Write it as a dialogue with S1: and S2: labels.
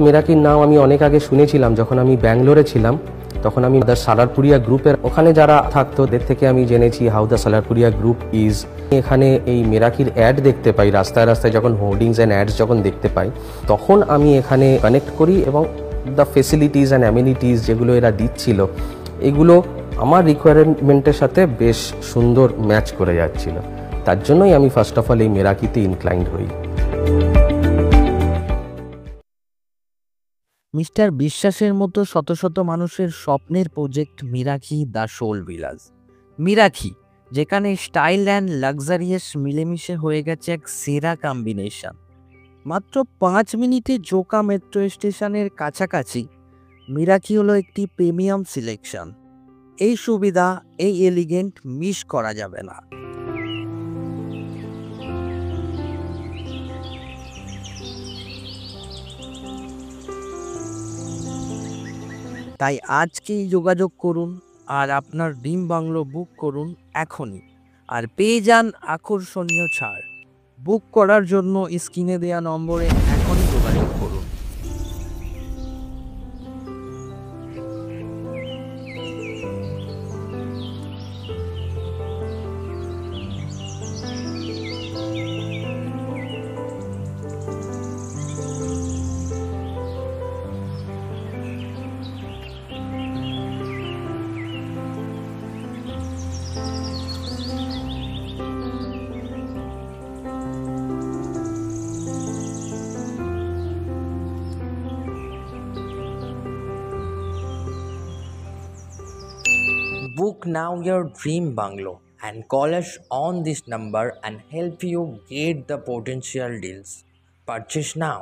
S1: মেরাকির নাম আমি অনেক আগে শুনেছিলাম, যখন আমি ব্যাঙ্গালোরে ছিলাম তখন আমি দ্য সালারপুরিয়া গ্রুপের ওখানে যারা থাকতো ওদের থেকে আমি জেনেছি হাউ দ্য সালারপুরিয়া গ্রুপ ইজ। এখানে এই মেরাকির অ্যাড দেখতে পাই রাস্তায় রাস্তায়, যখন হোর্ডিংস অ্যান্ড অ্যাডস যখন দেখতে পাই তখন আমি এখানে কানেক্ট করি, এবং দ্য ফেসিলিটিস অ্যান্ড অ্যামিনিটিস যেগুলো এরা দিচ্ছিল এগুলো আমার রিকোয়ারমেন্টের সাথে বেশ সুন্দর ম্যাচ করে যাচ্ছিল। তার জন্যই আমি ফার্স্ট অফ অল এই মেরাকিতে ইনক্লাইন্ড হই।
S2: মিস্টার বিশ্বাসের মতো শত শত মানুষের স্বপ্নের প্রজেক্ট মিরাকি দ্য সোল ভিলাজ। মিরাকি, যেখানে স্টাইল অ্যান্ড লাক্সারিয়াস মিলেমিশে হয়ে গেছে এক সেরা কম্বিনেশন। মাত্র 5 মিনিটে জোকা মেট্রো স্টেশনের কাছাকাছি মিরাকি হলো একটি প্রিমিয়াম সিলেকশন। এই সুবিধা, এই এলিগেন্ট মিস করা যাবে না। তাই আজকেই যোগাযোগ করুন আর আপনার ড্রিম বাংলো বুক করুন এখনই, আর পেয়ে যান আকর্ষণীয় ছাড়। বুক করার জন্য স্ক্রিনে দেওয়া নম্বরে এখনই যোগাযোগ করুন। Book now your dream bungalow and call us on this number and help you get the potential deals. Purchase now.